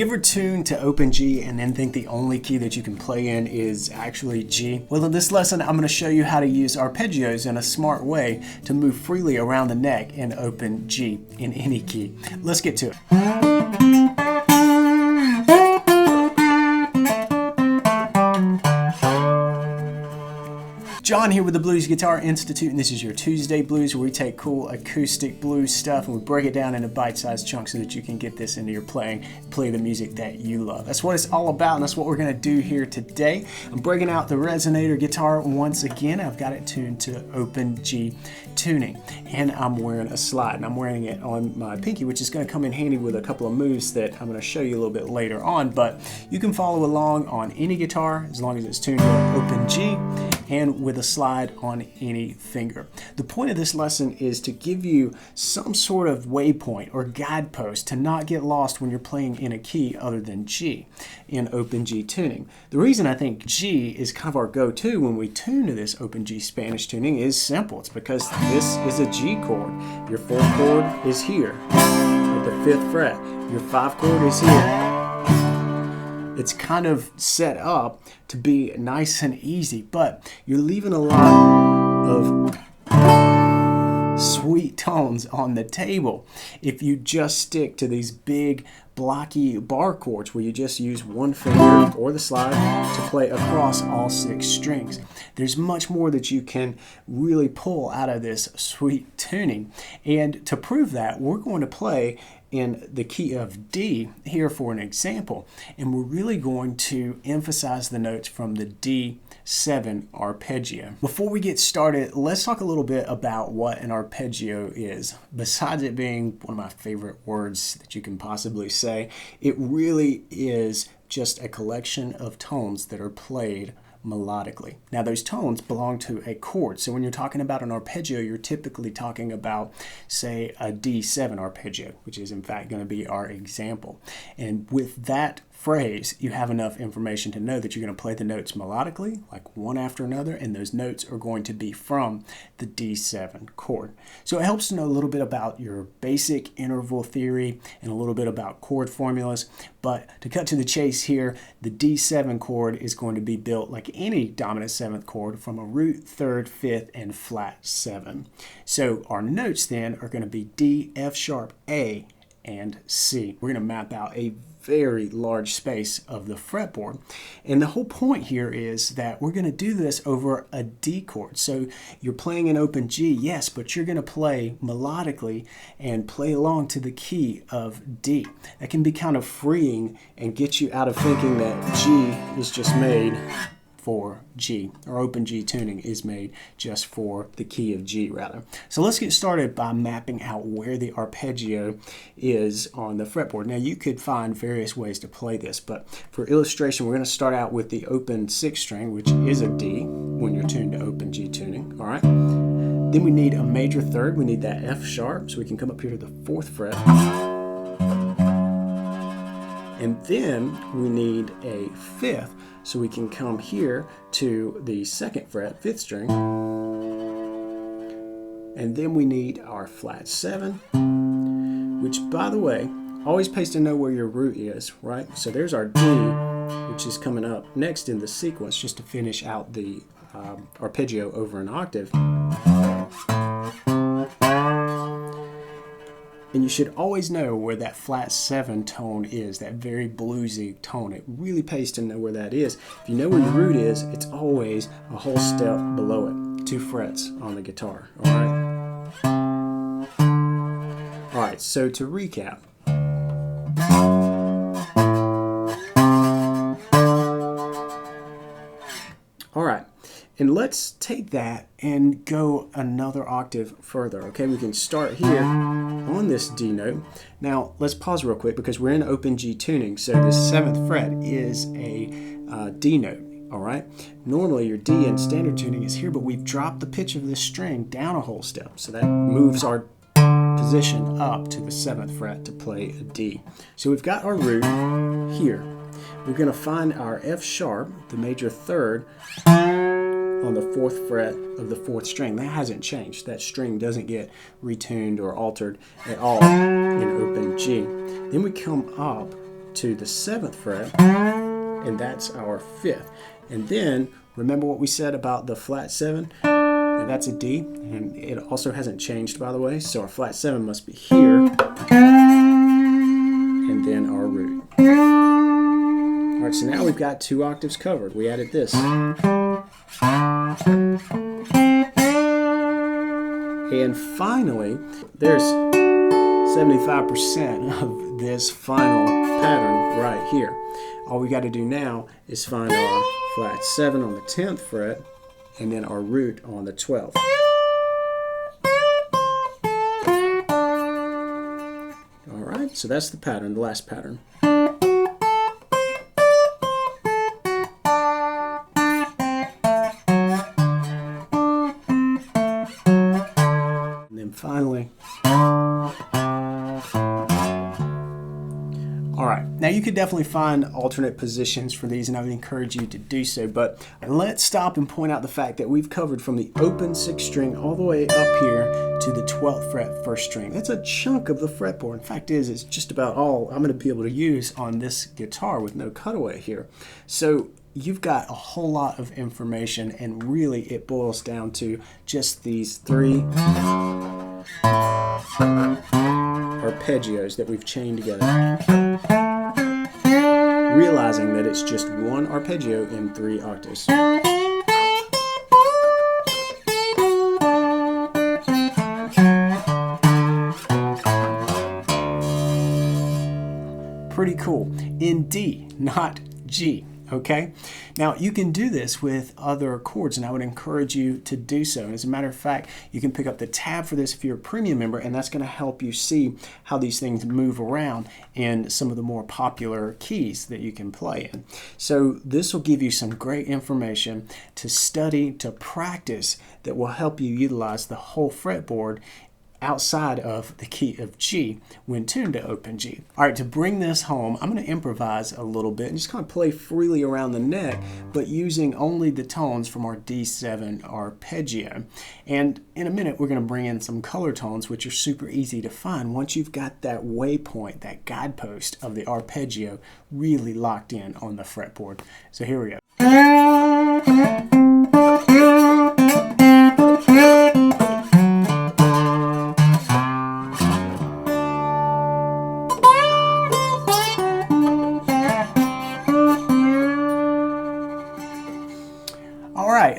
You ever tune to open G and then think the only key that you can play in is actually G? Well, in this lesson, I'm going to show you how to use arpeggios in a smart way to move freely around the neck in open G in any key. Let's get to it. John here with the Blues Guitar Institute, and this is your Tuesday Blues, where we take cool acoustic blues stuff and we break it down into bite-sized chunks so that you can get this into your playing, play the music that you love. That's what it's all about, and that's what we're going to do here today. I'm breaking out the resonator guitar once again. I've got it tuned to open G tuning, and I'm wearing a slide, and I'm wearing it on my pinky, which is going to come in handy with a couple of moves that I'm going to show you a little bit later on. But you can follow along on any guitar as long as it's tuned to open G and with a slide on any finger. The point of this lesson is to give you some sort of waypoint or guidepost to not get lost when you're playing in a key other than G in open G tuning. The reason I think G is kind of our go-to when we tune to this open G Spanish tuning is simple. It's because this is a G chord. Your 4th chord is here at the 5th fret. Your 5 chord is here. It's kind of set up to be nice and easy, but you're leaving a lot of sweet tones on the table if you just stick to these big blocky bar chords where you just use one finger or the slide to play across all 6 strings. There's much more that you can really pull out of this sweet tuning, and to prove that, we're going to play in the key of D here for an example, and we're really going to emphasize the notes from the D7 arpeggio. Before we get started, let's talk a little bit about what an arpeggio is. Besides it being one of my favorite words that you can possibly say, it really is just a collection of tones that are played melodically. Now those tones belong to a chord, so when you're talking about an arpeggio, you're typically talking about, say, a D7 arpeggio, which is in fact going to be our example. And with that phrase, you have enough information to know that you're going to play the notes melodically, like one after another, and those notes are going to be from the D7 chord. So it helps to know a little bit about your basic interval theory and a little bit about chord formulas. But to cut to the chase here, the D7 chord is going to be built like any dominant 7th chord from a root, 3rd, 5th, and flat 7. So our notes then are going to be D, F sharp, A, and C. We're going to map out a very large space of the fretboard. And the whole point here is that we're going to do this over a D chord. So you're playing an open G, yes, but you're going to play melodically and play along to the key of D. That can be kind of freeing and get you out of thinking that G is just made for G, or open G tuning is made just for the key of G rather. So let's get started by mapping out where the arpeggio is on the fretboard. Now you could find various ways to play this, but for illustration we're going to start out with the open 6th string, which is a D when you're tuned to open G tuning. All right. Then we need a major 3rd. We need that F sharp, so we can come up here to the 4th fret. And then we need a 5th, so we can come here to the 2nd fret, 5th string. And then we need our flat 7, which, by the way, always pays to know where your root is, right? So there's our D, which is coming up next in the sequence, just to finish out the arpeggio over an octave. And you should always know where that flat 7 tone is, that very bluesy tone. It really pays to know where that is. If you know where your root is, it's always a whole step below it, 2 frets on the guitar, all right? All right, so to recap. All right. And let's take that and go another octave further, okay? We can start here on this D note. Now, let's pause real quick because we're in open G tuning, so this 7th fret is a D note, all right? Normally, your D in standard tuning is here, but we've dropped the pitch of this string down a whole step, so that moves our position up to the 7th fret to play a D. So we've got our root here. We're going to find our F sharp, the major 3rd, on the 4th fret of the 4th string. That hasn't changed. That string doesn't get retuned or altered at all in open G. Then we come up to the 7th fret, and that's our 5th. And then, remember what we said about the flat 7? That's a D, and it also hasn't changed, by the way, so our flat 7 must be here, and then our root. All right, so now we've got 2 octaves covered. We added this. And finally, there's 75% of this final pattern right here. All we got to do now is find our flat 7 on the 10th fret, and then our root on the 12th. All right, so that's the pattern, the last pattern. And then finally. All right, now you could definitely find alternate positions for these, and I would encourage you to do so, but let's stop and point out the fact that we've covered from the open 6th string all the way up here to the 12th fret 1st string. That's a chunk of the fretboard. In fact, it's just about all I'm going to be able to use on this guitar with no cutaway here. So you've got a whole lot of information, and really it boils down to just these 3 arpeggios that we've chained together, realizing that it's just 1 arpeggio in 3 octaves. Pretty cool. In D, not G. Okay, now you can do this with other chords, and I would encourage you to do so. And as a matter of fact, you can pick up the tab for this if you're a premium member, and that's going to help you see how these things move around in some of the more popular keys that you can play in. So this will give you some great information to study, to practice, that will help you utilize the whole fretboard outside of the key of G when tuned to open G. All right, to bring this home, I'm going to improvise a little bit and just kind of play freely around the neck, but using only the tones from our D7 arpeggio. And in a minute, we're going to bring in some color tones, which are super easy to find once you've got that waypoint, that guidepost of the arpeggio really locked in on the fretboard. So here we go.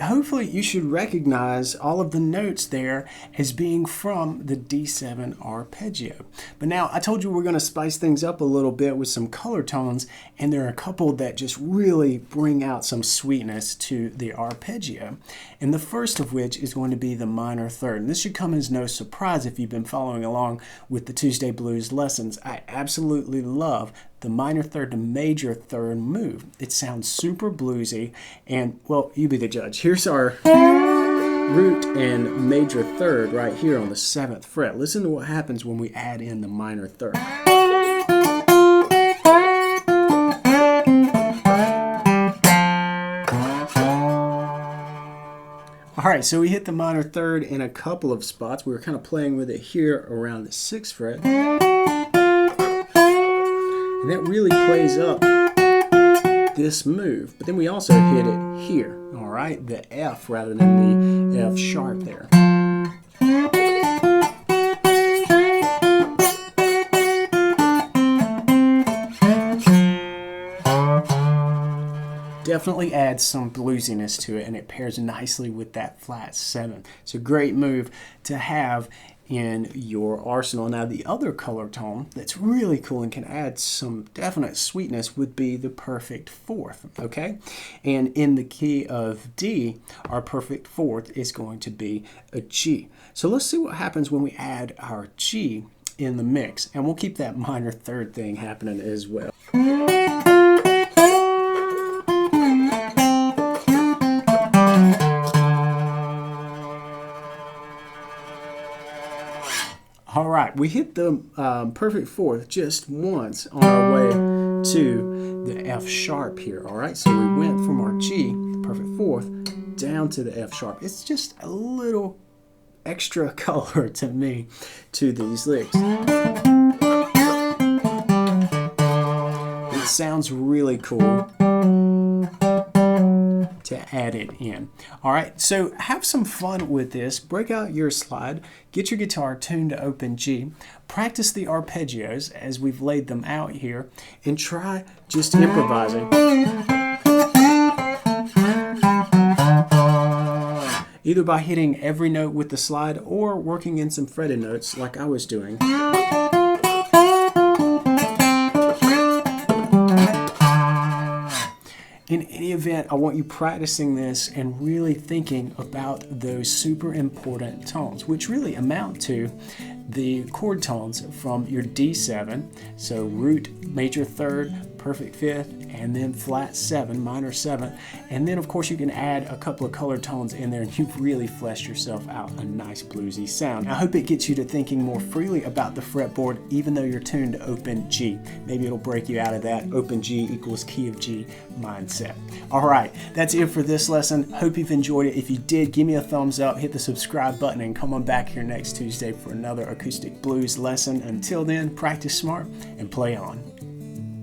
Hopefully you should recognize all of the notes there as being from the D7 arpeggio. But now I told you we're going to spice things up a little bit with some color tones, and there are a couple that just really bring out some sweetness to the arpeggio. And the first of which is going to be the minor third. And this should come as no surprise if you've been following along with the Tuesday Blues lessons. I absolutely love the minor third to major third move. It sounds super bluesy, and well, you be the judge. Here's our root and major third right here on the 7th fret. Listen to what happens when we add in the minor third. All right, so we hit the minor third in a couple of spots. We were kind of playing with it here around the 6th fret. And that really plays up this move. But then we also hit it here, all right? The F rather than the F sharp there. Definitely adds some bluesiness to it, and it pairs nicely with that flat 7. It's a great move to have in your arsenal. Now the other color tone that's really cool and can add some definite sweetness would be the perfect fourth, okay? And in the key of D, our perfect fourth is going to be a G. So let's see what happens when we add our G in the mix, and we'll keep that minor third thing happening as well. All right, we hit the perfect fourth just once on our way to the F sharp here, all right? So we went from our G, perfect fourth, down to the F sharp. It's just a little extra color to me to these licks. It sounds really cool to add it in. All right, so have some fun with this. Break out your slide, get your guitar tuned to open G, practice the arpeggios as we've laid them out here, and try just improvising. Either by hitting every note with the slide or working in some fretted notes like I was doing. In any event, I want you practicing this and really thinking about those super important tones, which really amount to the chord tones from your D7, so root, major third, perfect fifth, and then flat 7, minor 7, and then of course you can add a couple of color tones in there and you've really fleshed yourself out a nice bluesy sound. I hope it gets you to thinking more freely about the fretboard even though you're tuned to open G. Maybe it'll break you out of that open G equals key of G mindset. All right, that's it for this lesson. Hope you've enjoyed it. If you did, give me a thumbs up, hit the subscribe button, and come on back here next Tuesday for another acoustic blues lesson. Until then, practice smart and play on.